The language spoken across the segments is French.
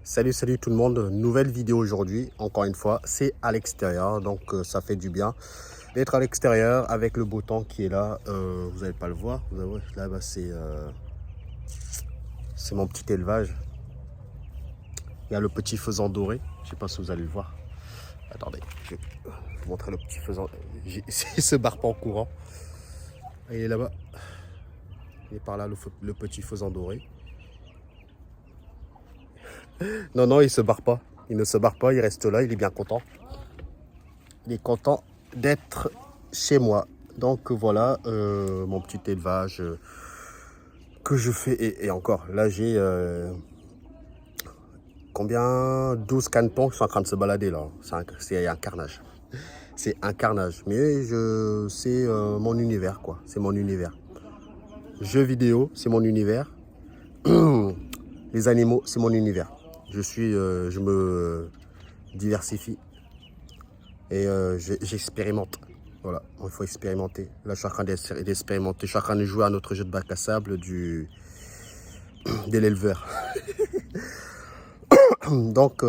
Salut tout le monde, nouvelle vidéo aujourd'hui, encore une fois, c'est à l'extérieur, donc ça fait du bien d'être à l'extérieur avec le beau temps qui est là. Vous n'allez pas le voir, là-bas c'est mon petit élevage. Il y a le petit faisan doré, je sais pas si vous allez le voir. Attendez, je vais vous montrer le petit faisan. Il se barre pas en courant. Il est là-bas, il est par là le petit faisan doré. Non, il se barre pas. Il ne se barre pas, il reste là, il est bien content. Il est content d'être chez moi. Donc voilà, mon petit élevage que je fais. Et encore, là j'ai combien 12 canetons qui sont en train de se balader là. C'est un carnage. C'est un carnage. Mais c'est mon univers quoi. C'est mon univers. Jeux vidéo, c'est mon univers. Les animaux, c'est mon univers. Je me diversifie et j'expérimente. Voilà, il faut expérimenter. Là, je suis en train d'expérimenter. Je suis en train de jouer à notre jeu de bac à sable de l'éleveur. Donc,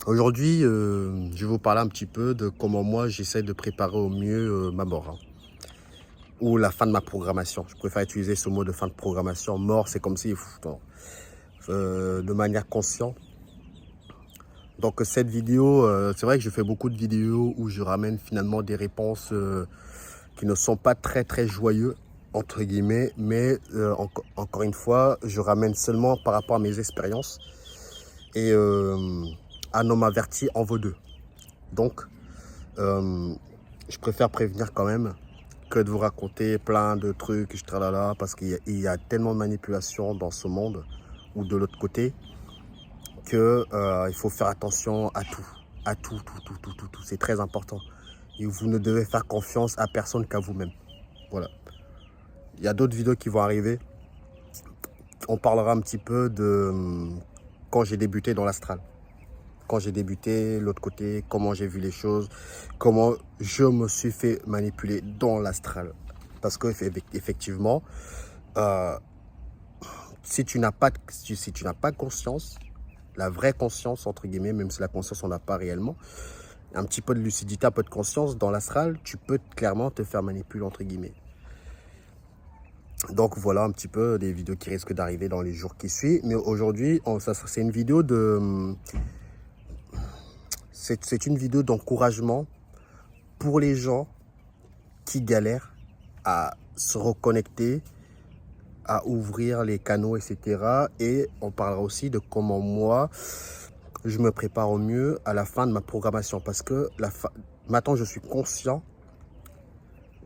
aujourd'hui, je vais vous parler un petit peu de comment moi, j'essaie de préparer au mieux ma mort. Hein, ou la fin de ma programmation. Je préfère utiliser ce mot de fin de programmation. Mort, c'est comme si, de manière consciente. Donc cette vidéo, c'est vrai que je fais beaucoup de vidéos où je ramène finalement des réponses qui ne sont pas très joyeux, entre guillemets, mais encore une fois, je ramène seulement par rapport à mes expériences et un homme averti en vaut deux. Donc, je préfère prévenir quand même que de vous raconter plein de trucs, parce qu'il y a tellement de manipulation dans ce monde ou de l'autre côté, que il faut faire attention à tout. C'est très important. Et vous ne devez faire confiance à personne qu'à vous-même. Voilà. Il y a d'autres vidéos qui vont arriver. On parlera un petit peu de quand j'ai débuté dans l'astral. Quand j'ai débuté, l'autre côté, comment j'ai vu les choses, comment je me suis fait manipuler dans l'astral. Parce que effectivement, si tu n'as pas conscience, la vraie conscience, entre guillemets, même si la conscience, on n'a pas réellement, un petit peu de lucidité, un peu de conscience, dans l'astral, tu peux clairement te faire manipuler, entre guillemets. Donc voilà un petit peu des vidéos qui risquent d'arriver dans les jours qui suivent. Mais aujourd'hui, c'est une vidéo de... C'est une vidéo d'encouragement pour les gens qui galèrent à se reconnecter, à ouvrir les canaux, etc. Et on parlera aussi de comment moi, je me prépare au mieux à la fin de ma programmation. Parce que maintenant, je suis conscient.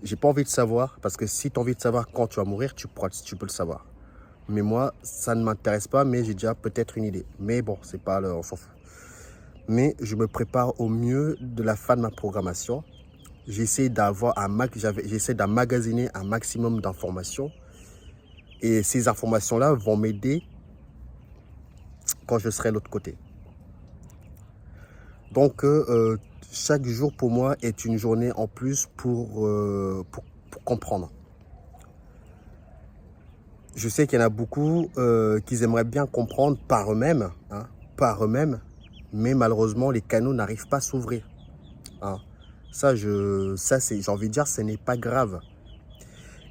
J'ai pas envie de savoir. Parce que si tu as envie de savoir quand tu vas mourir, tu peux le savoir. Mais moi, ça ne m'intéresse pas. Mais j'ai déjà peut-être une idée. Mais bon, c'est pas on s'en fout. Mais je me prépare au mieux de la fin de ma programmation. J'essaie d'emmagasiner un maximum d'informations. Et ces informations-là vont m'aider quand je serai de l'autre côté. Donc, chaque jour pour moi est une journée en plus pour comprendre. Je sais qu'il y en a beaucoup qui aimeraient bien comprendre par eux-mêmes, hein, mais malheureusement, les canaux n'arrivent pas à s'ouvrir. Hein. J'ai envie de dire, ce n'est pas grave.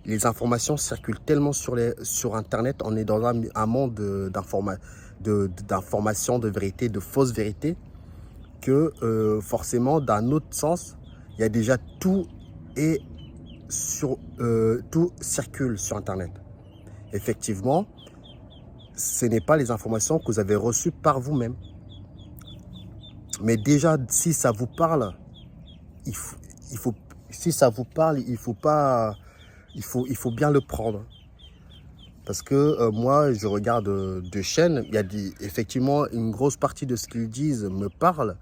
Les informations circulent tellement sur Internet, on est dans un monde d'informations, de vérité, de fausses vérités, que forcément, d'un autre sens, il y a déjà tout circule sur Internet. Effectivement, ce n'est pas les informations que vous avez reçues par vous-même. Mais déjà, si ça vous parle, il faut bien le prendre. Parce que moi, je regarde deux chaînes, effectivement, une grosse partie de ce qu'ils disent me parle.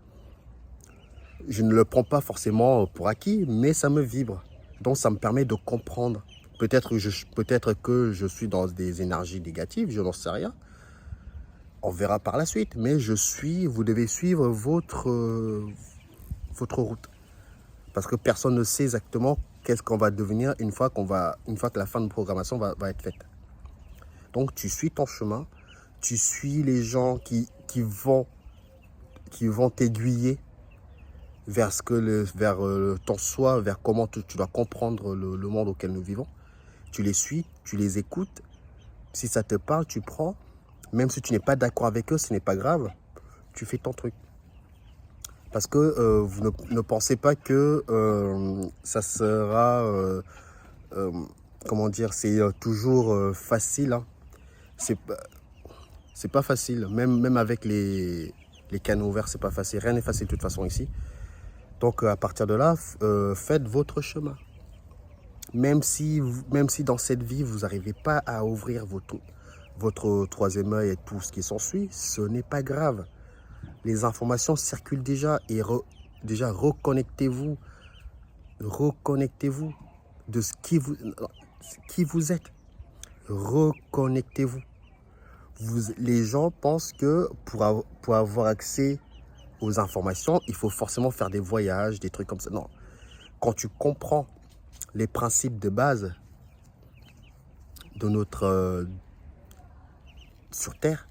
Je ne le prends pas forcément pour acquis, mais ça me vibre. Donc, ça me permet de comprendre. Peut-être que je suis dans des énergies négatives, je n'en sais rien. On verra par la suite. Mais vous devez suivre votre route. Parce que personne ne sait exactement qu'est-ce qu'on va devenir une fois que la fin de programmation va être faite. Donc, tu suis ton chemin. Tu suis les gens qui qui vont t'aiguiller vers ton soi, vers comment tu dois comprendre le monde auquel nous vivons. Tu les suis, tu les écoutes. Si ça te parle, tu prends. Même si tu n'es pas d'accord avec eux, ce n'est pas grave. Tu fais ton truc. Parce que vous ne pensez pas que ça sera... comment dire, c'est toujours facile. Hein. C'est pas facile. Même avec les canaux ouverts, c'est pas facile. Rien n'est facile de toute façon ici. Donc à partir de là, faites votre chemin. Même si dans cette vie, vous n'arrivez pas à ouvrir votre troisième œil et tout ce qui s'ensuit, ce n'est pas grave. Les informations circulent déjà et déjà reconnectez-vous. Reconnectez-vous de qui vous êtes. Reconnectez-vous. Les gens pensent que pour avoir accès aux informations, il faut forcément faire des voyages, des trucs comme ça. Non. Quand tu comprends les principes de base de notre sur Terre,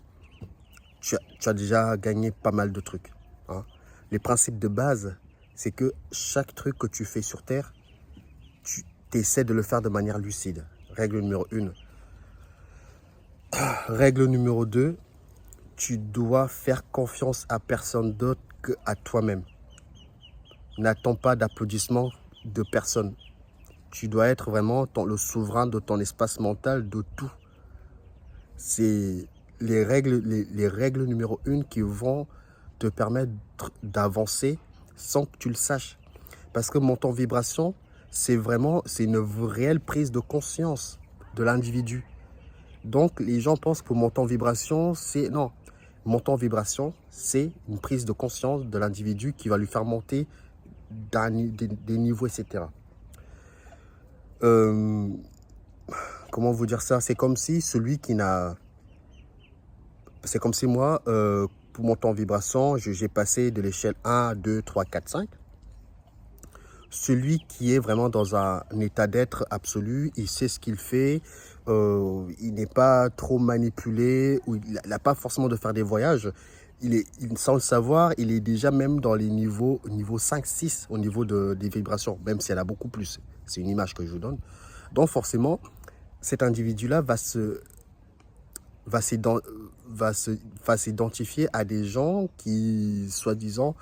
tu as déjà gagné pas mal de trucs. Hein. Les principes de base, c'est que chaque truc que tu fais sur Terre, tu essaies de le faire de manière lucide. Règle numéro 1. Règle numéro 2, tu dois faire confiance à personne d'autre qu'à toi-même. N'attends pas d'applaudissements de personne. Tu dois être vraiment le souverain de ton espace mental, de tout. C'est les règles numéro 1 qui vont te permettre d'avancer sans que tu le saches. Parce que monter en vibration, c'est une réelle prise de conscience de l'individu. Donc, les gens pensent que monter en vibration, c'est... Non, monter en vibration, c'est une prise de conscience de l'individu qui va lui faire monter des niveaux, etc. Comment vous dire ça? C'est comme si celui qui n'a... C'est comme si moi, pour monter en vibration, j'ai passé de l'échelle 1, 2, 3, 4, 5. Celui qui est vraiment dans un état d'être absolu, il sait ce qu'il fait, il n'est pas trop manipulé, ou il n'a pas forcément de faire des voyages. Sans le savoir, il est déjà même dans les niveaux 5, 6 au niveau des vibrations, même si elle a beaucoup plus. C'est une image que je vous donne. Donc forcément, cet individu-là va s'identifier à des gens qui, soi-disant,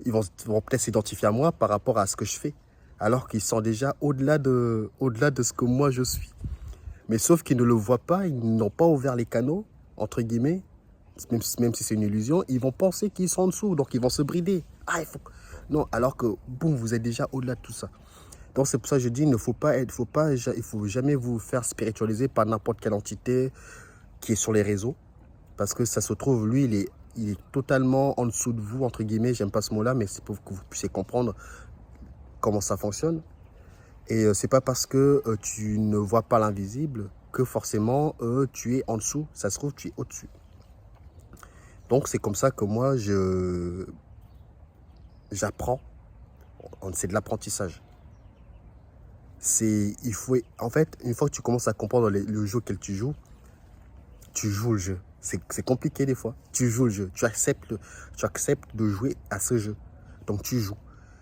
ils vont peut-être s'identifier à moi par rapport à ce que je fais, alors qu'ils sont déjà au-delà de ce que moi je suis. Mais sauf qu'ils ne le voient pas, ils n'ont pas ouvert les canaux, entre guillemets, même si c'est une illusion, ils vont penser qu'ils sont en dessous, donc ils vont se brider. Ah, non, alors que, boum, vous êtes déjà au-delà de tout ça. Donc c'est pour ça que je dis, il faut jamais vous faire spiritualiser par n'importe quelle entité qui est sur les réseaux, parce que ça se trouve, lui, il est totalement en dessous de vous, entre guillemets, j'aime pas ce mot-là, mais c'est pour que vous puissiez comprendre comment ça fonctionne. Et c'est pas parce que tu ne vois pas l'invisible que forcément tu es en dessous, ça se trouve, tu es au-dessus. Donc c'est comme ça que moi, j'apprends, c'est de l'apprentissage. En fait, une fois que tu commences à comprendre le jeu auquel tu joues le jeu. C'est compliqué des fois. Tu joues le jeu. Tu acceptes de jouer à ce jeu. Donc tu joues.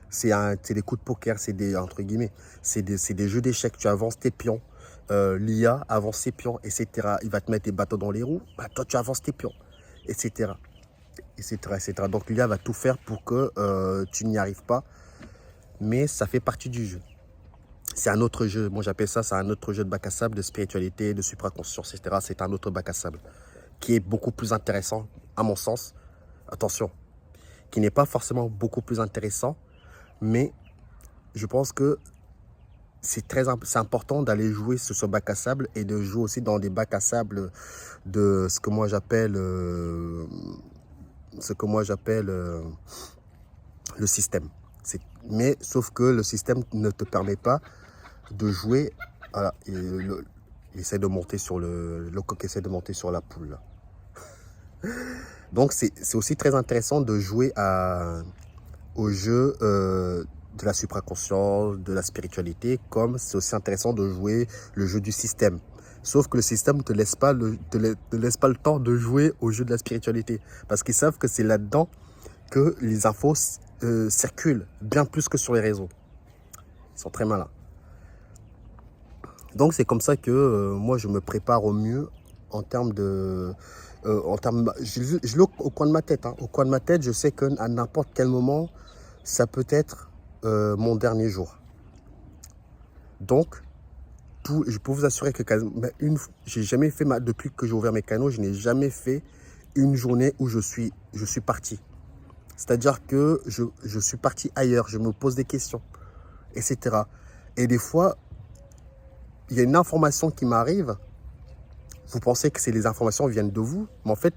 C'est des coups de poker, entre guillemets. C'est des jeux d'échecs. Tu avances tes pions. L'IA avance ses pions, etc. Il va te mettre des bateaux dans les roues. Bah, toi, tu avances tes pions, etc. Donc l'IA va tout faire pour que tu n'y arrives pas. Mais ça fait partie du jeu. C'est un autre jeu. Moi, j'appelle ça, c'est un autre jeu de bac à sable, de spiritualité, de supraconscience, etc. C'est un autre bac à sable qui est beaucoup plus intéressant, à mon sens. Attention, qui n'est pas forcément beaucoup plus intéressant, mais je pense que c'est important d'aller jouer sur ce bac à sable et de jouer aussi dans des bacs à sable de ce que moi j'appelle le système. Mais sauf que le système ne te permet pas de jouer. Voilà, il essaie de monter sur le coq essaie de monter sur la poule. Donc c'est aussi très intéressant de jouer au jeu de la supraconscience, de la spiritualité, comme c'est aussi intéressant de jouer le jeu du système. Sauf que le système ne te laisse pas te laisse pas le temps de jouer au jeu de la spiritualité. Parce qu'ils savent que c'est là-dedans que les infos circulent, bien plus que sur les réseaux. Ils sont très malins. Donc c'est comme ça que moi je me prépare au mieux en termes de... je l'ai au coin de ma tête. Hein. Au coin de ma tête, je sais qu'à n'importe quel moment, ça peut être mon dernier jour. Donc, je peux vous assurer que j'ai jamais fait, depuis que j'ai ouvert mes canaux, je n'ai jamais fait une journée où je suis parti. C'est-à-dire que je suis parti ailleurs, je me pose des questions, etc. Et des fois, il y a une information qui m'arrive, vous pensez que les informations viennent de vous, mais en fait,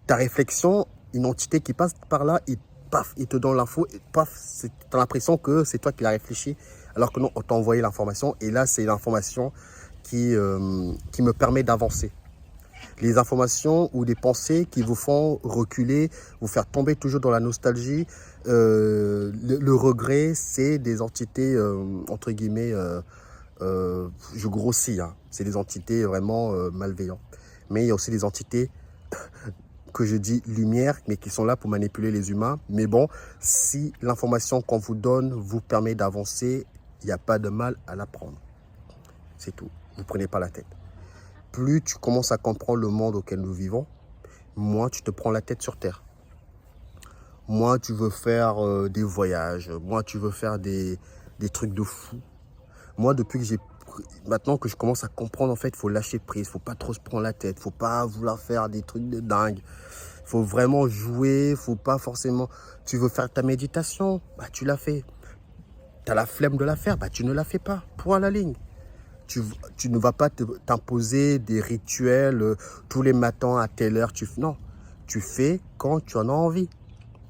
ta réflexion, une entité qui passe par là, paf, il te donne l'info, et paf, tu as l'impression que c'est toi qui l'as réfléchi, alors que non, on t'a envoyé l'information, et là, c'est l'information qui me permet d'avancer. Les informations ou des pensées qui vous font reculer, vous faire tomber toujours dans la nostalgie, le regret, c'est des entités, entre guillemets, je grossis, hein. C'est des entités vraiment malveillantes. Mais il y a aussi des entités que je dis lumière, mais qui sont là pour manipuler les humains. Mais bon, si l'information qu'on vous donne vous permet d'avancer, il n'y a pas de mal à la prendre. C'est tout. Vous ne prenez pas la tête. Plus tu commences à comprendre le monde auquel nous vivons, moins tu te prends la tête sur Terre. Moins tu veux faire des voyages, moins tu veux faire des trucs de fou. Moi, maintenant que je commence à comprendre, en fait, il faut lâcher prise, il ne faut pas trop se prendre la tête, il ne faut pas vouloir faire des trucs de dingue. Il faut vraiment jouer, il ne faut pas forcément... Tu veux faire ta méditation, bah tu la fais. Tu as la flemme de la faire, bah tu ne la fais pas. Point à la ligne. Tu ne vas pas t'imposer des rituels tous les matins à telle heure. Non, tu fais quand tu en as envie.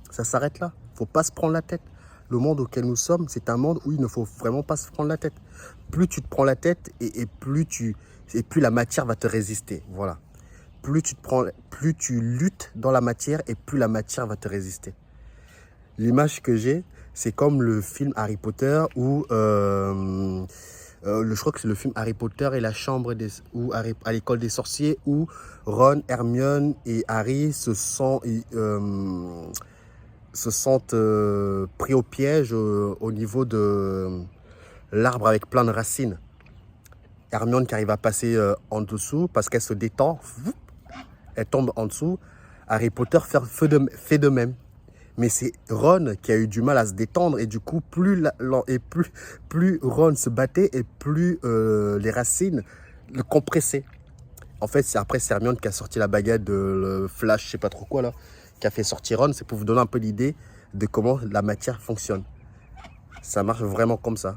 Ça s'arrête là. Il ne faut pas se prendre la tête. Le monde auquel nous sommes, c'est un monde où il ne faut vraiment pas se prendre la tête. Plus tu te prends la tête et plus la matière va te résister. Voilà. Plus tu luttes dans la matière et plus la matière va te résister. L'image que j'ai, c'est comme le film Harry Potter où... je crois que c'est le film Harry Potter et la chambre à l'école des sorciers où Ron, Hermione et Harry se sentent pris au piège au niveau de l'arbre avec plein de racines. Hermione qui arrive à passer en dessous parce qu'elle se détend, elle tombe en dessous. Harry Potter fait de même. Mais c'est Ron qui a eu du mal à se détendre et du coup, plus Ron se battait et plus les racines le compressaient. En fait, c'est Hermione qui a sorti la baguette de Flash, je sais pas trop quoi là, qui a fait sortir Ron. C'est pour vous donner un peu l'idée de comment la matière fonctionne. Ça marche vraiment comme ça.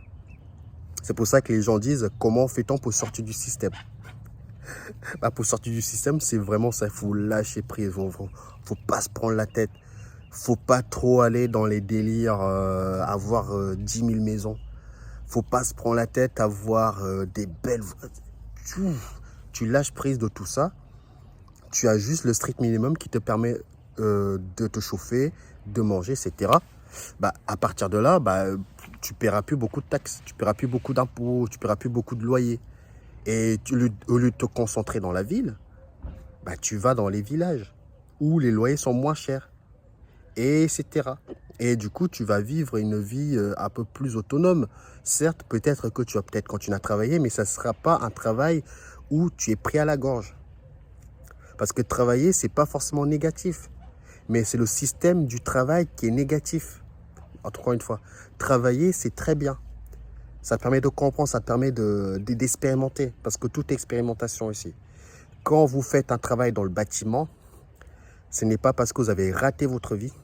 C'est pour ça que les gens disent comment fait-on pour sortir du système. Bah, pour sortir du système, c'est vraiment ça. Il faut lâcher prise. Faut pas se prendre la tête. Faut pas trop aller dans les délires, avoir 10 000 maisons. Faut pas se prendre la tête, avoir des belles... Tu lâches prise de tout ça. Tu as juste le strict minimum qui te permet de te chauffer, de manger, etc. Bah, à partir de là, bah, tu ne paieras plus beaucoup de taxes, tu ne paieras plus beaucoup d'impôts, tu ne paieras plus beaucoup de loyers. Et au lieu de te concentrer dans la ville, bah, tu vas dans les villages où les loyers sont moins chers. Etc. Et du coup, tu vas vivre une vie un peu plus autonome. Certes, peut-être que tu vas peut-être continuer à travailler, mais ça ne sera pas un travail où tu es pris à la gorge. Parce que travailler, ce n'est pas forcément négatif. Mais c'est le système du travail qui est négatif. Encore une fois, travailler, c'est très bien. Ça permet de comprendre, ça permet d'expérimenter. Parce que toute expérimentation ici. Quand vous faites un travail dans le bâtiment, ce n'est pas parce que vous avez raté votre vie,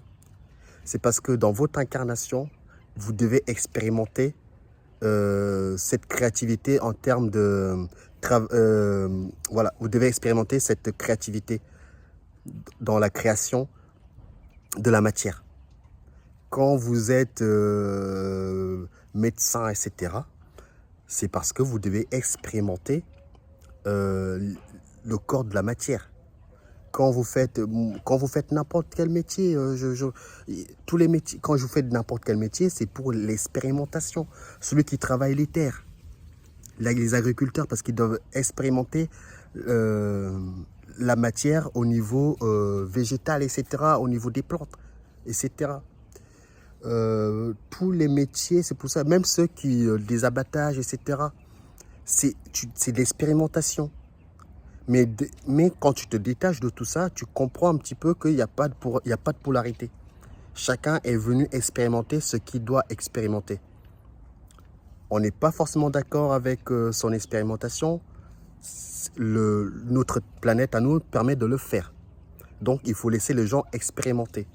c'est parce que dans votre incarnation, vous devez expérimenter cette créativité en termes de... voilà, vous devez expérimenter cette créativité dans la création de la matière. Quand vous êtes médecin, etc., c'est parce que vous devez expérimenter le corps de la matière. Quand vous faites n'importe quel métier, tous les métiers, quand je vous fais n'importe quel métier, c'est pour l'expérimentation. Celui qui travaille les terres, les agriculteurs, parce qu'ils doivent expérimenter la matière au niveau végétal, etc., au niveau des plantes, etc. Tous les métiers, c'est pour ça, même ceux qui, des abattages, etc., c'est de l'expérimentation. Mais quand tu te détaches de tout ça, tu comprends un petit peu qu'il n'y a pas de polarité. Chacun est venu expérimenter ce qu'il doit expérimenter. On n'est pas forcément d'accord avec son expérimentation. Notre planète à nous permet de le faire. Donc, il faut laisser les gens expérimenter.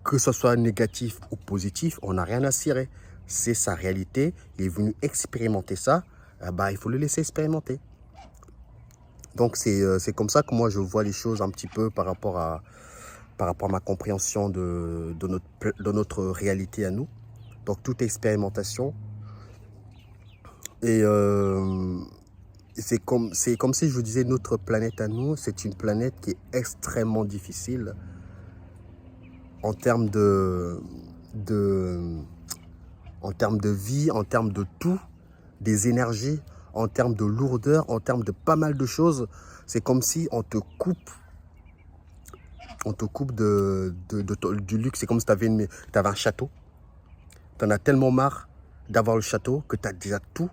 Que ce soit négatif ou positif, on n'a rien à cirer. C'est sa réalité. Il est venu expérimenter ça. Il faut le laisser expérimenter. Donc, c'est comme ça que moi, je vois les choses un petit peu par rapport à ma compréhension de notre réalité à nous. Donc, toute expérimentation. Et c'est comme si je vous disais, notre planète à nous, c'est une planète qui est extrêmement difficile en termes de vie, en termes de tout, des énergies, en termes de lourdeur, en termes de pas mal de choses. C'est comme si on te coupe du luxe. C'est comme si tu avais un château. Tu en as tellement marre d'avoir le château que tu as déjà tout.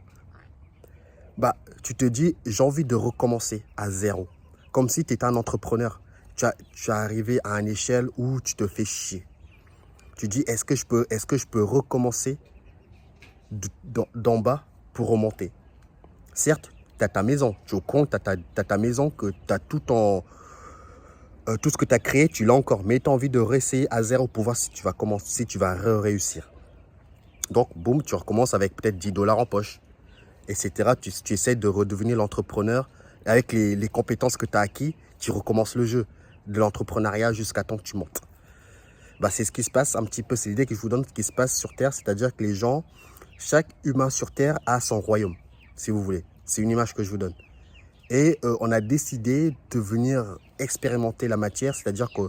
Tu te dis, j'ai envie de recommencer à zéro. Comme si tu étais un entrepreneur. Tu es arrivé à une échelle où tu te fais chier. Tu dis, est-ce que je peux recommencer d'en bas pour remonter? Certes, tu as ta maison. Tu as ta maison, que tu as tout ce que tu as créé, tu l'as encore. Mais tu as envie de réessayer à zéro pour voir si tu vas réussir. Donc, boum, tu recommences avec peut-être 10 $ en poche, etc. Tu essaies de redevenir l'entrepreneur. Avec les compétences que tu as acquis, tu recommences le jeu de l'entrepreneuriat jusqu'à temps que tu montes. C'est ce qui se passe un petit peu, c'est l'idée que je vous donne, ce qui se passe sur Terre. C'est-à-dire que les gens, chaque humain sur Terre a son royaume, si vous voulez. C'est une image que je vous donne. Et on a décidé de venir expérimenter la matière, c'est-à-dire qu'on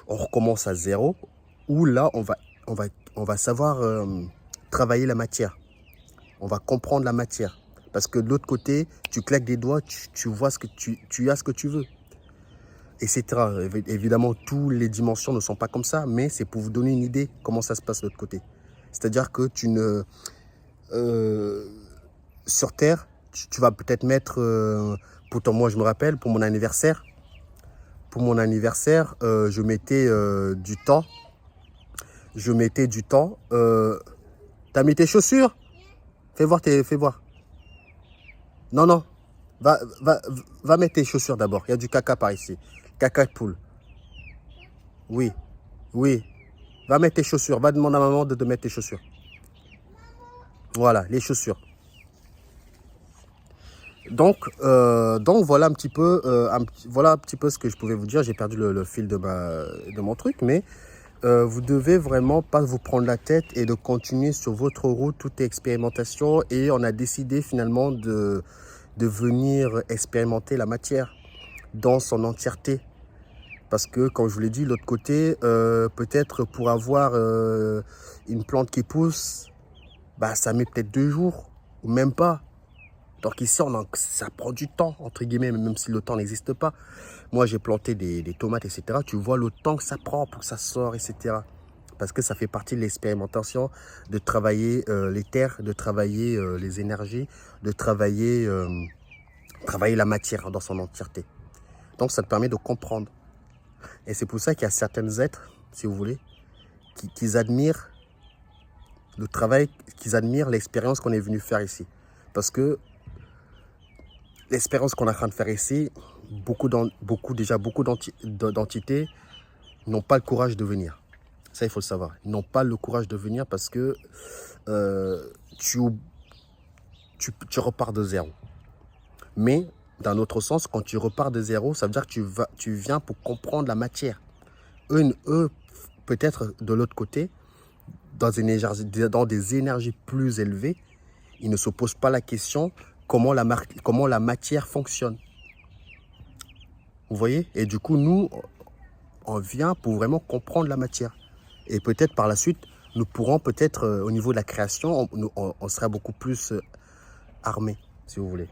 recommence à zéro, où là, on va savoir travailler la matière. On va comprendre la matière. Parce que de l'autre côté, tu claques des doigts, tu vois ce que tu as ce que tu veux. Etc. Évidemment, toutes les dimensions ne sont pas comme ça, mais c'est pour vous donner une idée comment ça se passe de l'autre côté. C'est-à-dire que sur Terre, tu vas peut-être mettre, moi je me rappelle, pour mon anniversaire, je mettais du temps. T'as mis tes chaussures? Fais voir. Non. Va mettre tes chaussures d'abord. Il y a du caca par ici. Caca de poule. Oui. Va mettre tes chaussures. Va demander à maman de mettre tes chaussures. Voilà, les chaussures. Donc voilà un petit peu, ce que je pouvais vous dire. J'ai perdu le fil de mon truc, mais vous devez vraiment pas vous prendre la tête et de continuer sur votre route, toute expérimentation. Et on a décidé finalement de venir expérimenter la matière dans son entièreté. Parce que, comme je vous l'ai dit, l'autre côté, peut-être pour avoir une plante qui pousse, ça met peut-être 2 jours, ou même pas. Donc ici, ça prend du temps, entre guillemets, même si le temps n'existe pas. Moi, j'ai planté des tomates, etc. Tu vois le temps que ça prend pour que ça sorte, etc. Parce que ça fait partie de l'expérimentation, de travailler les terres, de travailler les énergies, de travailler la matière dans son entièreté. Donc, ça te permet de comprendre. Et c'est pour ça qu'il y a certains êtres, si vous voulez, qui admirent le travail, qui admirent l'expérience qu'on est venu faire ici. Parce que l'expérience qu'on est en train de faire ici, beaucoup d'entités n'ont pas le courage de venir. Ça, il faut le savoir. Ils n'ont pas le courage de venir parce que tu repars de zéro. Mais d'un autre sens, quand tu repars de zéro, ça veut dire que tu viens pour comprendre la matière. Eux peut-être de l'autre côté, dans des énergies plus élevées, ils ne se posent pas la question comment la matière fonctionne. Vous voyez? Et du coup, nous, on vient pour vraiment comprendre la matière. Et peut-être par la suite, nous pourrons peut-être, au niveau de la création, on sera beaucoup plus armé, si vous voulez.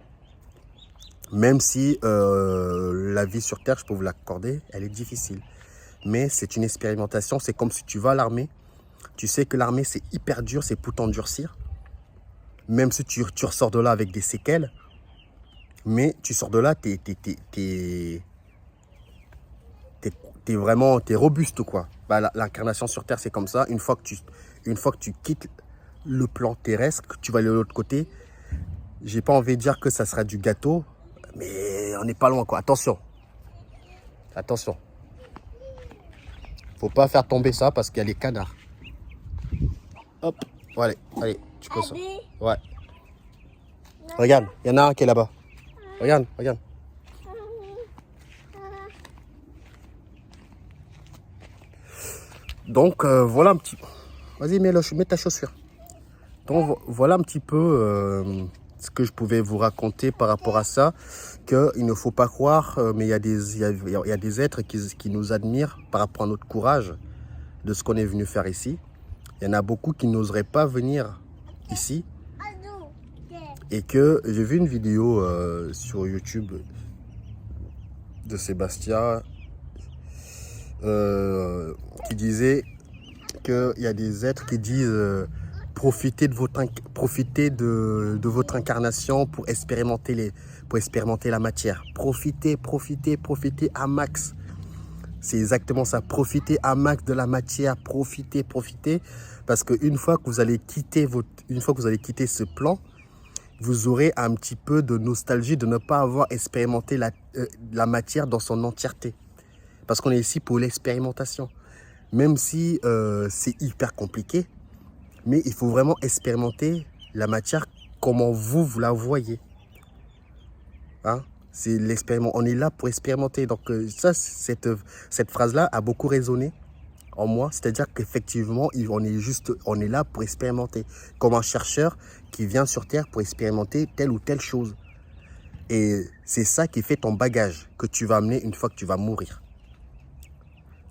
Même si la vie sur Terre, je peux vous l'accorder, elle est difficile. Mais c'est une expérimentation, c'est comme si tu vas à l'armée. Tu sais que l'armée, c'est hyper dur, c'est pour t'endurcir. Même si tu ressors de là avec des séquelles. Mais tu sors de là, t'es vraiment robuste, quoi. Bah, l'incarnation sur Terre, c'est comme ça. Une fois que tu quittes le plan terrestre, que tu vas aller de l'autre côté, j'ai pas envie de dire que ça sera du gâteau, mais on n'est pas loin, quoi. Attention. Attention. Faut pas faire tomber ça parce qu'il y a les canards. Hop. Allez, allez, tu peux ça. Ouais. Regarde, il y en a un qui est là-bas. Regarde, regarde. Donc, voilà un petit... Vas-y, mets ta chaussure. Donc, voilà un petit peu ce que je pouvais vous raconter par rapport à ça. Qu'il ne faut pas croire, mais il y a des êtres qui nous admirent par rapport à notre courage de ce qu'on est venu faire ici. Il y en a beaucoup qui n'oseraient pas venir ici. Et que j'ai vu une vidéo sur YouTube de Sébastien qui disait qu'il y a des êtres qui disent profitez de votre incarnation pour expérimenter la matière. Profitez à max. C'est exactement ça. Profitez à max de la matière. Profitez. Parce qu'une fois que vous allez quitter ce plan, vous aurez un petit peu de nostalgie de ne pas avoir expérimenté la matière dans son entièreté. Parce qu'on est ici pour l'expérimentation. Même si c'est hyper compliqué, mais il faut vraiment expérimenter la matière comment vous la voyez. Hein? C'est l'expériment. On est là pour expérimenter. Donc cette phrase-là a beaucoup résonné en moi. C'est-à-dire qu'effectivement, on est là pour expérimenter. Comme un chercheur qui vient sur Terre pour expérimenter telle ou telle chose. Et c'est ça qui fait ton bagage que tu vas amener une fois que tu vas mourir.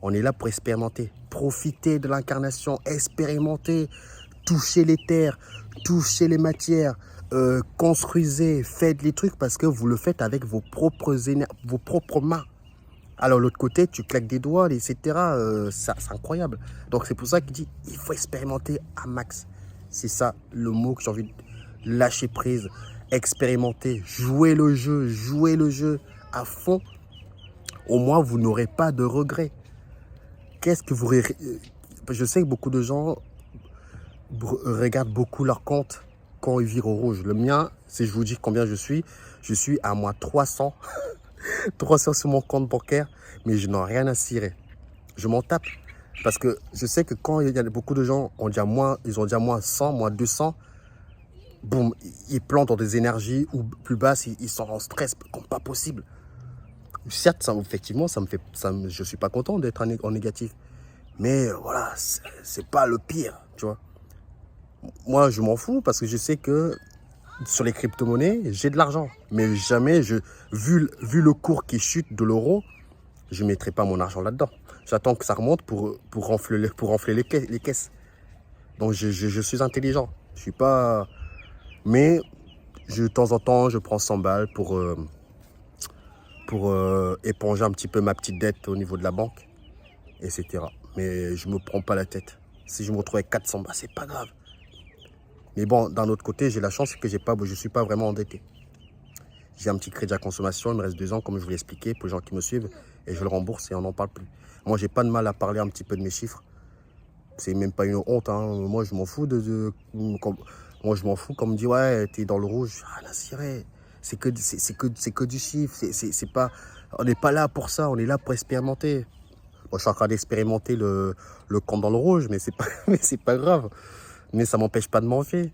On est là pour expérimenter. Profiter de l'incarnation, expérimenter, toucher les terres, toucher les matières, construisez, faites les trucs parce que vous le faites avec vos propres mains. Alors l'autre côté, tu claques des doigts, etc. C'est incroyable. Donc c'est pour ça qu'il dit, il faut expérimenter à max. C'est ça le mot que j'ai envie de lâcher prise, expérimenter, jouer le jeu à fond. Au moins, vous n'aurez pas de regrets. Qu'est-ce que vous... Je sais que beaucoup de gens regardent beaucoup leur compte quand ils virent au rouge. Le mien, si je vous dis combien je suis à moins 300. 300 sur mon compte bancaire, mais je n'en ai rien à cirer. Je m'en tape. Parce que je sais que quand il y a beaucoup de gens, ils ont déjà moins 100, moins 200, boum, ils plantent dans des énergies ou plus basses, ils sont en stress comme pas possible. Certes, effectivement, je suis pas content d'être en négatif. Mais voilà, c'est pas le pire, tu vois. Moi, je m'en fous parce que je sais que sur les crypto-monnaies, j'ai de l'argent. Mais jamais, vu le cours qui chute de l'euro, je ne mettrai pas mon argent là-dedans. J'attends que ça remonte pour renfler les caisses. Donc, je suis intelligent. Je suis pas... Mais, de temps en temps, je prends 100 balles pour éponger un petit peu ma petite dette au niveau de la banque, etc. Mais je ne me prends pas la tête. Si je me retrouve avec 400 balles, c'est pas grave. Mais bon, d'un autre côté, j'ai la chance que je ne suis pas vraiment endetté. J'ai un petit crédit à consommation, il me reste 2 ans, comme je vous l'ai expliqué, pour les gens qui me suivent, et je le rembourse et on n'en parle plus. Moi, j'ai pas de mal à parler un petit peu de mes chiffres. C'est même pas une honte, hein. Moi, je m'en fous moi, je m'en fous quand on me dit, ouais, t'es dans le rouge. Ah, là, c'est que du chiffre. C'est pas, on n'est pas là pour ça, on est là pour expérimenter. Moi, je suis en train d'expérimenter le compte dans le rouge, mais c'est pas grave. Mais ça m'empêche pas de manger,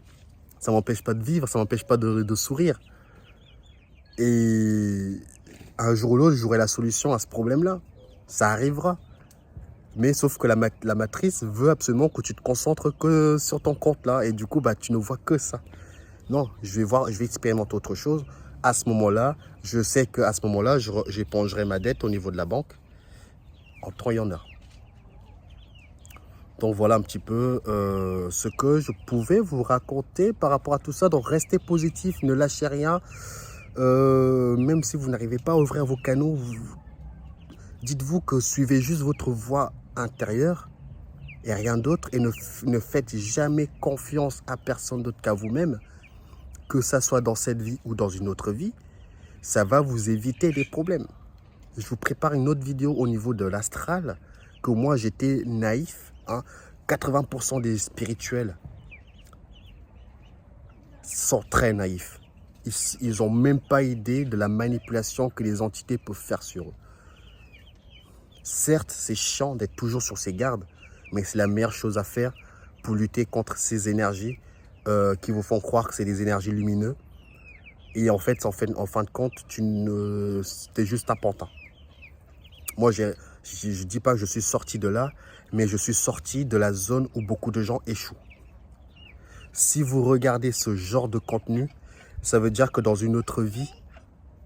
ça m'empêche pas de vivre, ça m'empêche pas de sourire. Et un jour ou l'autre, j'aurai la solution à ce problème-là. Ça arrivera. Mais sauf que la matrice veut absolument que tu te concentres que sur ton compte là. Et du coup, tu ne vois que ça. Non, je vais expérimenter autre chose. À ce moment-là, je sais qu'à ce moment-là, j'épongerai ma dette au niveau de la banque. En temps, il y en a. Donc voilà un petit peu ce que je pouvais vous raconter par rapport à tout ça. Donc restez positif, ne lâchez rien. Même si vous n'arrivez pas à ouvrir vos canaux, dites-vous que suivez juste votre voie intérieure et rien d'autre. Et ne faites jamais confiance à personne d'autre qu'à vous-même. Que ça soit dans cette vie ou dans une autre vie, ça va vous éviter des problèmes. Je vous prépare une autre vidéo au niveau de l'astral, que moi j'étais naïf. 80% des spirituels sont très naïfs. Ils n'ont même pas idée de la manipulation que les entités peuvent faire sur eux. Certes, c'est chiant d'être toujours sur ses gardes, mais c'est la meilleure chose à faire pour lutter contre ces énergies qui vous font croire que c'est des énergies lumineuses. Et en fin de compte, t'es juste un pantin. Moi, je ne dis pas que je suis sorti de là, mais je suis sorti de la zone où beaucoup de gens échouent. Si vous regardez ce genre de contenu, ça veut dire que dans une autre vie,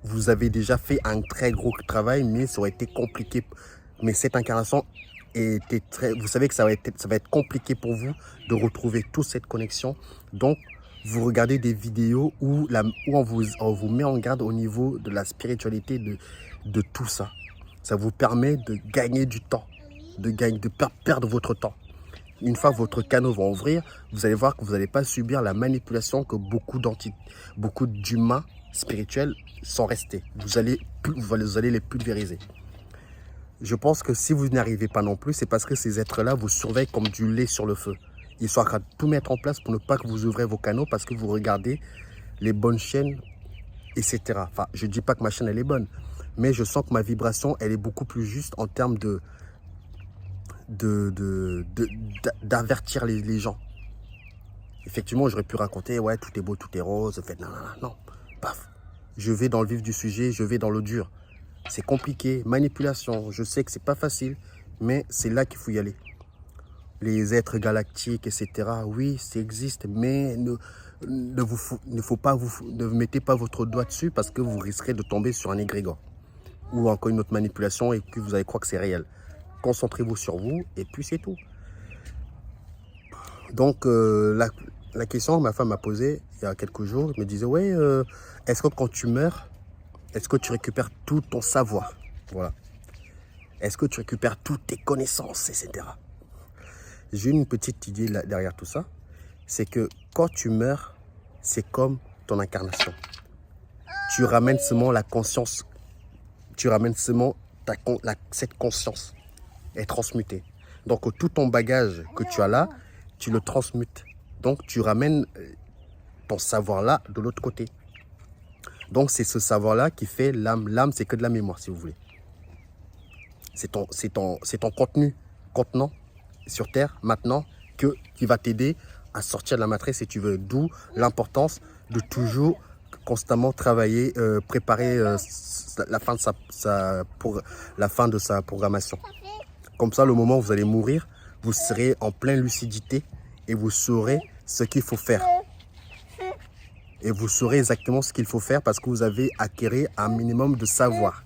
vous avez déjà fait un très gros travail, mais ça aurait été compliqué. Mais cette incarnation était vous savez que ça va être compliqué pour vous de retrouver toute cette connexion. Donc, vous regardez des vidéos où on vous met en garde au niveau de la spiritualité de tout ça. Ça vous permet de gagner du temps, de perdre votre temps. Une fois que votre canot va ouvrir, vous allez voir que vous n'allez pas subir la manipulation que beaucoup d'humains spirituels sont restés. Vous allez les pulvériser. Je pense que si vous n'y arrivez pas non plus, c'est parce que ces êtres-là vous surveillent comme du lait sur le feu. Ils sont en train de tout mettre en place pour ne pas que vous ouvrez vos canaux parce que vous regardez les bonnes chaînes, etc. Enfin, je ne dis pas que ma chaîne, elle est bonne, mais je sens que ma vibration, elle est beaucoup plus juste en termes d'avertir les gens. Effectivement, j'aurais pu raconter, ouais, tout est beau, tout est rose, fait, non, paf. Je vais dans le vif du sujet, je vais dans le dur. C'est compliqué, manipulation, je sais que c'est pas facile, mais c'est là qu'il faut y aller. Les êtres galactiques, etc., oui, ça existe, mais ne mettez pas votre doigt dessus parce que vous risquerez de tomber sur un égrégore ou encore une autre manipulation et que vous allez croire que c'est réel. Concentrez-vous sur vous et puis c'est tout. Donc, la question que ma femme m'a posée il y a quelques jours, elle me disait, ouais, est-ce que quand tu meurs, est-ce que tu récupères tout ton savoir? Voilà. Est-ce que tu récupères toutes tes connaissances, etc. J'ai une petite idée derrière tout ça. C'est que quand tu meurs, c'est comme ton incarnation. Tu ramènes seulement la conscience. Tu ramènes seulement cette conscience est transmutée. Donc tout ton bagage que tu as là, tu le transmutes. Donc tu ramènes ton savoir là de l'autre côté. Donc c'est ce savoir là qui fait l'âme. L'âme, c'est que de la mémoire, si vous voulez. C'est ton contenant sur Terre maintenant qui va t'aider à sortir de la matrice si tu veux. D'où l'importance de toujours constamment travailler, préparer la fin de sa programmation. Comme ça, le moment où vous allez mourir, vous serez en pleine lucidité et vous saurez ce qu'il faut faire. Et vous saurez exactement ce qu'il faut faire parce que vous avez acquis un minimum de savoir.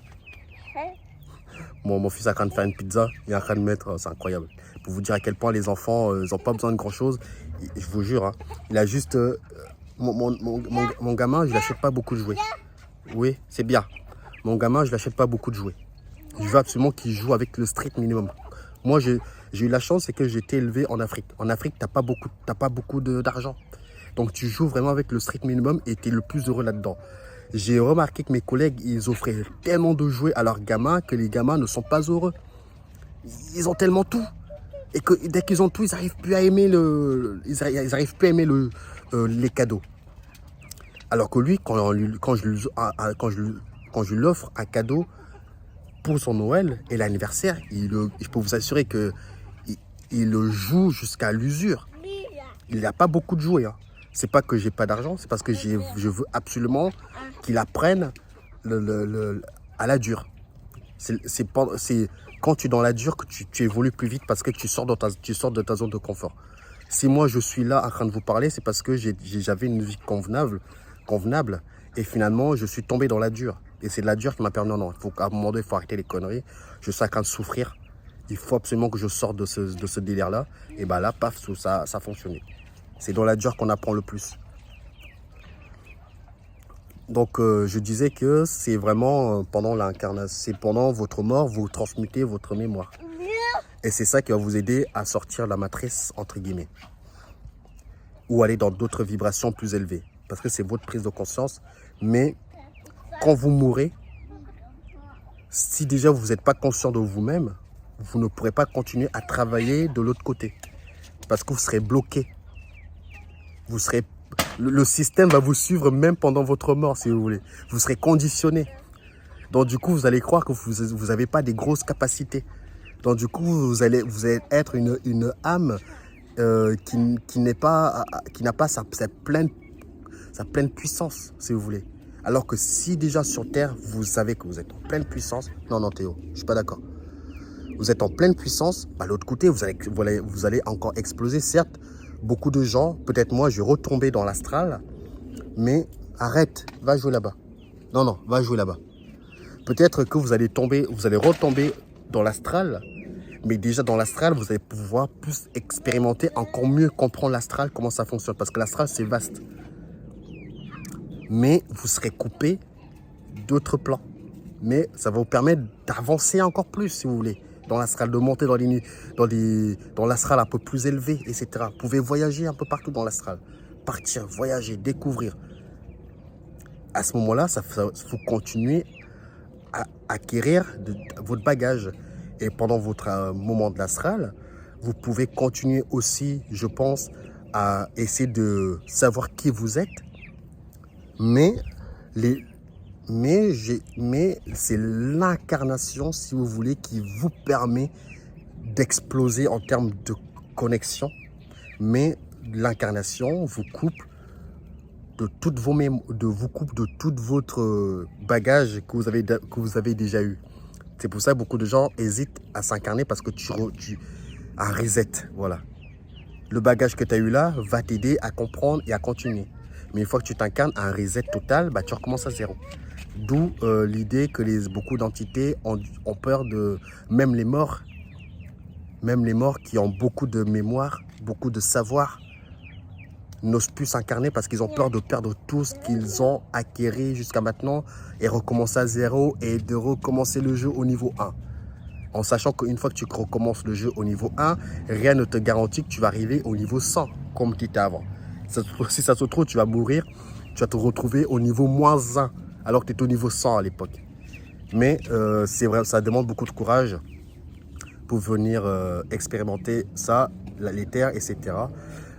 Mon fils est en train de faire une pizza, il est en train de mettre, c'est incroyable. Pour vous dire à quel point les enfants, ils n'ont pas besoin de grand chose. Je vous jure, hein, il a juste... mon gamin, je ne lui achète pas beaucoup de jouets. Oui, c'est bien. Mon gamin, je ne lui achète pas beaucoup de jouets. Je veux absolument qu'il joue avec le strict minimum. Moi, j'ai eu la chance, c'est que j'ai été élevé en Afrique. En Afrique, tu n'as pas beaucoup d'argent. Donc, tu joues vraiment avec le strict minimum et tu es le plus heureux là-dedans. J'ai remarqué que mes collègues, ils offraient tellement de jouets à leurs gamins que les gamins ne sont pas heureux. Ils ont tellement tout. Et que dès qu'ils ont tout, ils n'arrivent plus à aimer les cadeaux. Alors que lui, quand je lui offre un cadeau pour son Noël et l'anniversaire, je peux vous assurer que il le joue jusqu'à l'usure. Il n'a pas beaucoup de jouets. Hein. C'est pas que j'ai pas d'argent, c'est parce que je veux absolument qu'il apprenne à la dure. C'est quand tu es dans la dure que tu évolues plus vite parce que tu sors de ta zone de confort. Si moi je suis là en train de vous parler, c'est parce que j'avais une vie convenable et finalement je suis tombé dans la dure. Et c'est de la dure qui m'a permis, non, à un moment donné, il faut arrêter les conneries. Je suis en train de souffrir Il faut absolument que je sorte de ce délire-là. Et bah là, paf, ça a fonctionné. C'est dans la douleur qu'on apprend le plus. Donc, je disais que c'est vraiment pendant l'incarnation, c'est pendant votre mort, vous transmutez votre mémoire. Et c'est ça qui va vous aider à sortir de la matrice, entre guillemets. Ou aller dans d'autres vibrations plus élevées. Parce que c'est votre prise de conscience. Mais quand vous mourrez, si déjà vous n'êtes pas conscient de vous-même, vous ne pourrez pas continuer à travailler de l'autre côté. Parce que vous serez bloqué. Vous serez, le système va vous suivre même pendant votre mort, si vous voulez. Vous serez conditionné. Donc du coup, vous allez croire que vous n'avez pas des grosses capacités. Donc du coup, vous allez être une âme qui n'a pas sa pleine puissance, si vous voulez. Alors que si déjà sur Terre, vous savez que vous êtes en pleine puissance. Non, Théo, je ne suis pas d'accord. Vous êtes en pleine puissance, à l'autre côté, vous allez encore exploser. Certes, beaucoup de gens, peut-être moi, je vais retomber dans l'astral, mais arrête, va jouer là-bas. Non, va jouer là-bas. Peut-être que vous allez retomber dans l'astral, mais déjà dans l'astral, vous allez pouvoir plus expérimenter, encore mieux comprendre l'astral, comment ça fonctionne. Parce que l'astral, c'est vaste. Mais vous serez coupé d'autres plans. Mais ça va vous permettre d'avancer encore plus, si vous voulez, dans l'astral, de monter dans l'astral un peu plus élevé, etc. Vous pouvez voyager un peu partout dans l'astral. Partir, voyager, découvrir. À ce moment-là, faut continuer à acquérir votre bagage. Et pendant votre moment de l'astral, vous pouvez continuer aussi, je pense, à essayer de savoir qui vous êtes. Mais c'est l'incarnation, si vous voulez, qui vous permet d'exploser en termes de connexion. Mais l'incarnation vous coupe de toutes vos de tout votre bagage que vous avez déjà eu. C'est pour ça que beaucoup de gens hésitent à s'incarner parce que tu un reset, voilà. Le bagage que tu as eu là va t'aider à comprendre et à continuer. Mais une fois que tu t'incarnes à un reset total, bah, tu recommences à zéro. D'où l'idée que beaucoup d'entités ont peur de... Même les morts qui ont beaucoup de mémoire, beaucoup de savoir, n'osent plus s'incarner parce qu'ils ont peur de perdre tout ce qu'ils ont acquis jusqu'à maintenant et recommencer à zéro et de recommencer le jeu au niveau 1. En sachant qu'une fois que tu recommences le jeu au niveau 1, rien ne te garantit que tu vas arriver au niveau 100 comme tu étais avant. Si ça se trouve, tu vas mourir, tu vas te retrouver au niveau moins 1 alors que tu étais au niveau 100 à l'époque. Mais c'est vrai, ça demande beaucoup de courage pour venir expérimenter ça, l'éther, etc.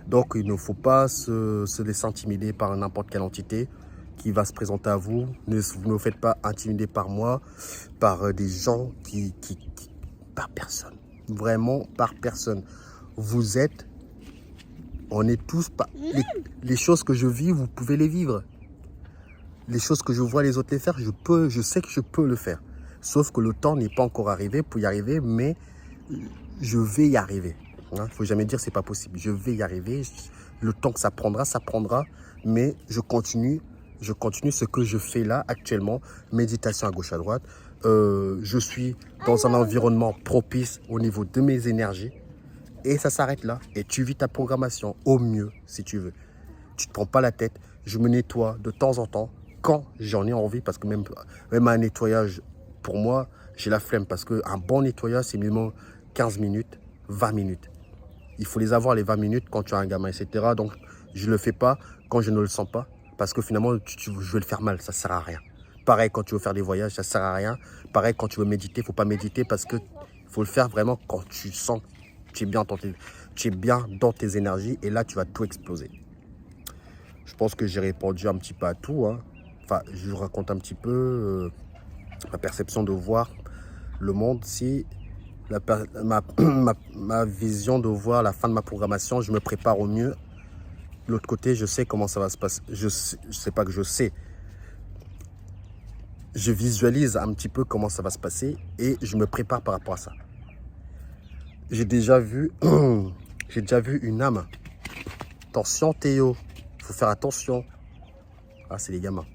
Donc, il ne faut pas se laisser intimider par n'importe quelle entité qui va se présenter à vous. Ne vous faites pas intimider par moi, par des gens par personne. Vraiment par personne. On est tous... Les choses que je vis, vous pouvez les vivre. Les choses que je vois les autres les faire, je sais que je peux le faire. Sauf que le temps n'est pas encore arrivé pour y arriver, mais je vais y arriver. Il ne faut jamais dire c'est pas possible. Je vais y arriver. Le temps que ça prendra. Mais je continue ce que je fais là actuellement. Méditation à gauche à droite. Je suis dans un environnement propice au niveau de mes énergies. Et ça s'arrête là. Et tu vis ta programmation au mieux si tu veux. Tu ne te prends pas la tête. Je me nettoie de temps en temps quand j'en ai envie. Parce que même un nettoyage, pour moi, j'ai la flemme. Parce qu'un bon nettoyage, c'est minimum 15 minutes, 20 minutes. Il faut les avoir les 20 minutes quand tu as un gamin, etc. Donc, je ne le fais pas quand je ne le sens pas. Parce que finalement, je vais le faire mal. Ça ne sert à rien. Pareil, quand tu veux faire des voyages, ça ne sert à rien. Pareil, quand tu veux méditer, il ne faut pas méditer parce qu'il faut le faire vraiment quand tu sens que tu es bien dans tes énergies. Et là, tu vas tout exploser. Je pense que j'ai répondu un petit peu à tout. Enfin, je vous raconte un petit peu ma perception de voir le monde. Si ma vision de voir la fin de ma programmation, je me prépare au mieux. De l'autre côté, je sais comment ça va se passer. Je sais pas que je sais. Je visualise un petit peu comment ça va se passer et je me prépare par rapport à ça. J'ai déjà vu une âme. Attention Théo, il faut faire attention. Ah, c'est les gamins.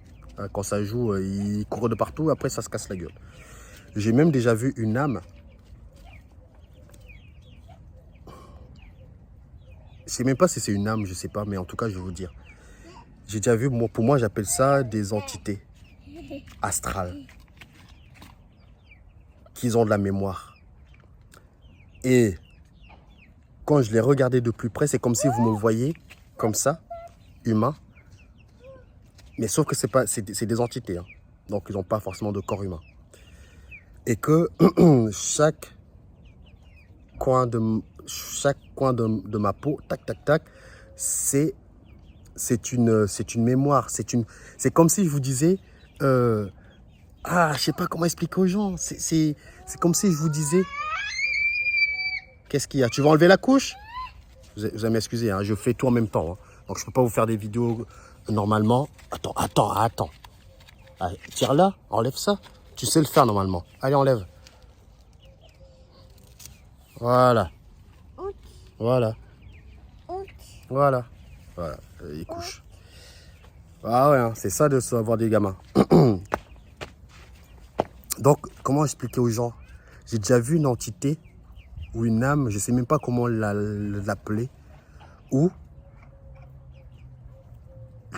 Quand ça joue, ils courent de partout, après ça se casse la gueule. J'ai même déjà vu une âme sais même pas si c'est une âme, je sais pas, mais en tout cas, je vais vous dire. J'ai déjà vu, pour moi, j'appelle ça des entités astrales qui ont de la mémoire. Et quand je les regardais de plus près, c'est comme si vous me voyez comme ça, humain. Mais sauf que c'est des entités, hein. Donc ils n'ont pas forcément de corps humain. Et que chaque coin de ma peau, tac, tac, tac, c'est une mémoire. C'est comme si je vous disais, je sais pas comment expliquer aux gens. C'est comme si je vous disais, qu'est-ce qu'il y a? Tu vas enlever la couche? Vous allez m'excuser, hein, je fais tout en même temps. Hein. Donc je peux pas vous faire des vidéos normalement. Attends. Allez, tire là, enlève ça. Tu sais le faire normalement. Allez, enlève. Voilà. Voilà. Voilà. Voilà. Il couche. Ah ouais, hein, c'est ça de savoir des gamins. Donc, comment expliquer aux gens? J'ai déjà vu une entité ou une âme, je sais même pas comment l'appeler, où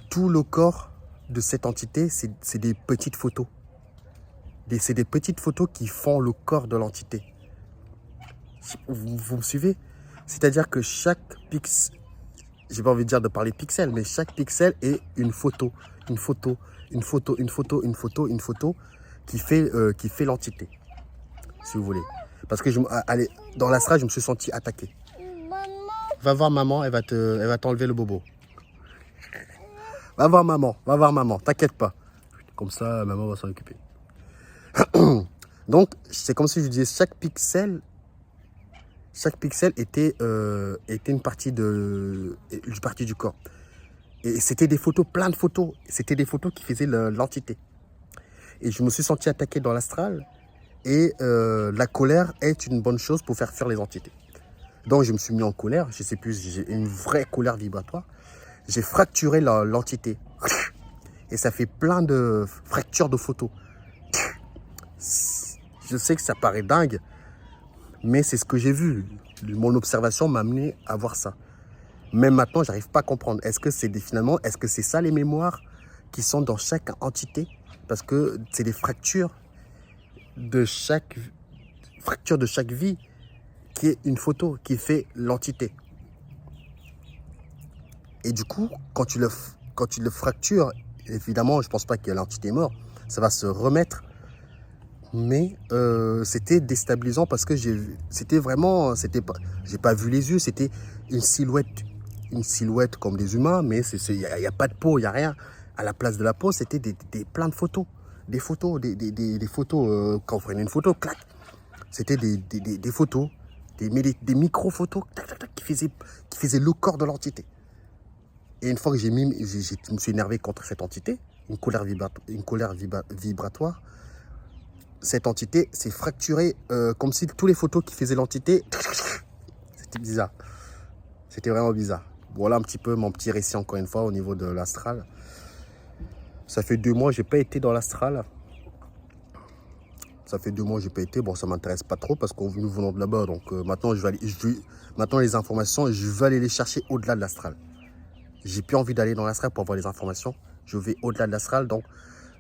tout le corps de cette entité, c'est des petites photos. C'est des petites photos qui font le corps de l'entité. Vous me suivez? C'est-à-dire que chaque pixel, j'ai pas envie de dire de parler pixel, mais chaque pixel est une photo, une photo, une photo, une photo, une photo, une photo qui fait l'entité, si vous voulez. Parce que allez, dans l'astral, je me suis senti attaqué. Va voir maman, elle va t'enlever le bobo. Va voir maman, t'inquiète pas. Comme ça, maman va s'en occuper. Donc, c'est comme si je disais, chaque pixel était une partie du corps. Et c'était des photos, plein de photos. C'était des photos qui faisaient l'entité. Et je me suis senti attaqué dans l'astral. Et la colère est une bonne chose pour faire fuir les entités. Donc, je me suis mis en colère. Je sais plus, j'ai une vraie colère vibratoire. J'ai fracturé l'entité. Et ça fait plein de fractures de photos. Je sais que ça paraît dingue, mais c'est ce que j'ai vu. Mon observation m'a amené à voir ça. Même maintenant, je n'arrive pas à comprendre. Est-ce que c'est ça les mémoires qui sont dans chaque entité? Parce que c'est des fractures de chaque vie qui est une photo, qui fait l'entité. Et du coup, quand tu le fractures, évidemment, je ne pense pas que l'entité est morte. Ça va se remettre. Mais c'était déstabilisant parce que j'ai pas vu les yeux, c'était une silhouette comme des humains, mais il n'y a pas de peau, il n'y a rien. À la place de la peau, c'était plein de photos. Des photos, des photos, quand on prenait une photo, clac, c'était des photos, des micro-photos qui faisaient le corps de l'entité. Et une fois que je me suis énervé contre cette entité, une colère vibratoire, cette entité s'est fracturée comme si toutes les photos qui faisaient l'entité, c'était bizarre. C'était vraiment bizarre. Voilà un petit peu mon petit récit encore une fois au niveau de l'astral. Ça fait 2 mois que je n'ai pas été dans l'astral. Ça fait 2 mois que je n'ai pas été. Bon, ça ne m'intéresse pas trop parce que nous venons de là-bas. Donc maintenant, maintenant, les informations, je vais aller les chercher au-delà de l'astral. J'ai plus envie d'aller dans l'astral pour avoir les informations. Je vais au-delà de l'astral. Donc,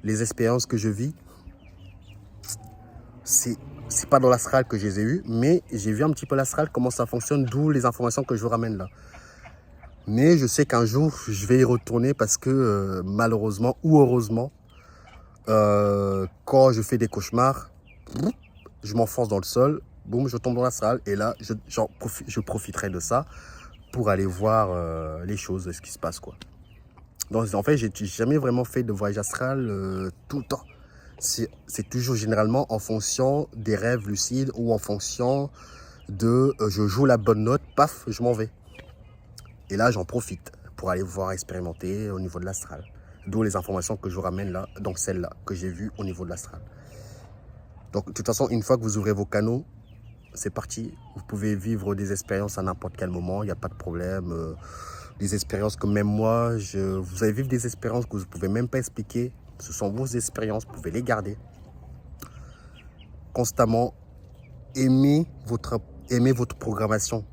les expériences que je vis, c'est pas dans l'astral que je les ai eues, mais j'ai vu un petit peu l'astral, comment ça fonctionne, d'où les informations que je vous ramène là. Mais je sais qu'un jour, je vais y retourner parce que malheureusement ou heureusement, quand je fais des cauchemars, je m'enfonce dans le sol, boum, je tombe dans l'astral et là, je profiterai de ça pour aller voir les choses, ce qui se passe, quoi. Donc, en fait, j'ai jamais vraiment fait de voyage astral tout le temps. C'est toujours généralement en fonction des rêves lucides ou en fonction de je joue la bonne note, paf, je m'en vais. Et là, j'en profite pour aller voir expérimenter au niveau de l'astral. D'où les informations que je vous ramène là, donc celles-là que j'ai vues au niveau de l'astral. Donc, de toute façon, une fois que vous ouvrez vos canaux, c'est parti. Vous pouvez vivre des expériences à n'importe quel moment, il n'y a pas de problème. Des expériences que même moi, vous allez vivre des expériences que vous ne pouvez même pas expliquer. Ce sont vos expériences, vous pouvez les garder. Constamment, aimez votre programmation.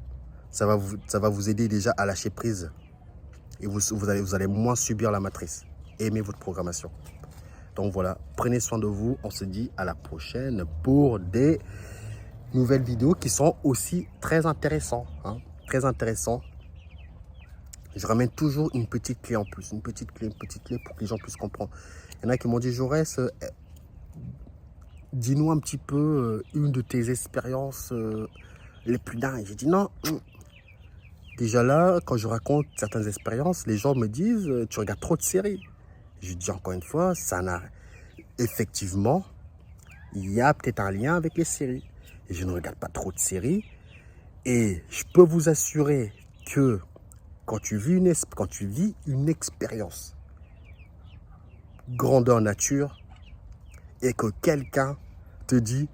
ça va vous aider déjà à lâcher prise. Et vous allez moins subir la matrice. Aimez votre programmation. Donc voilà, prenez soin de vous. On se dit à la prochaine pour des nouvelles vidéos qui sont aussi très intéressantes. Hein, très intéressantes. Je ramène toujours une petite clé en plus. Une petite clé pour que les gens puissent comprendre. Il y en a qui m'ont dit, Jaurès, dis-nous un petit peu une de tes expériences les plus dingues. J'ai dit non. Déjà là, quand je raconte certaines expériences, les gens me disent, tu regardes trop de séries. Je dis encore une fois, ça n'a... Effectivement, il y a peut-être un lien avec les séries. Et je ne regarde pas trop de séries. Et je peux vous assurer que quand tu vis une expérience grandeur nature et que quelqu'un te dit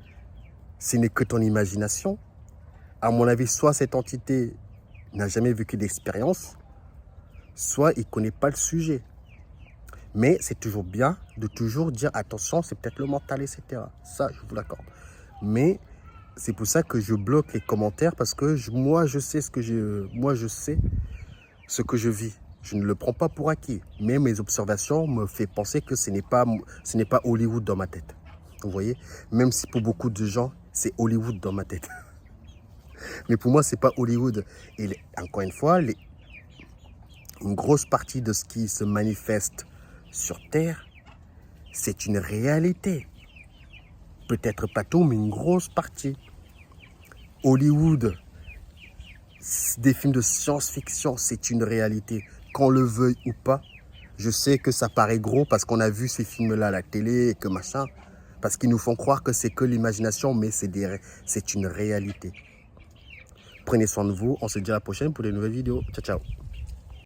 ce n'est que ton imagination, à mon avis, soit cette entité n'a jamais vécu d'expérience, soit il ne connaît pas le sujet. Mais c'est toujours bien de toujours dire attention, c'est peut-être le mental, etc. Ça, je vous l'accorde. Mais c'est pour ça que je bloque les commentaires parce que moi, je sais ce que je vis. Je ne le prends pas pour acquis. Mais mes observations me font penser que ce n'est pas Hollywood dans ma tête. Vous voyez? Même si pour beaucoup de gens, c'est Hollywood dans ma tête. Mais pour moi, ce n'est pas Hollywood. Et encore une fois, une grosse partie de ce qui se manifeste sur Terre, c'est une réalité. Peut-être pas tout, mais une grosse partie. Hollywood, des films de science-fiction, c'est une réalité. Qu'on le veuille ou pas, je sais que ça paraît gros parce qu'on a vu ces films-là à la télé et que machin, parce qu'ils nous font croire que c'est que l'imagination, mais c'est une réalité. Prenez soin de vous, on se dit à la prochaine pour de nouvelles vidéos. Ciao, ciao.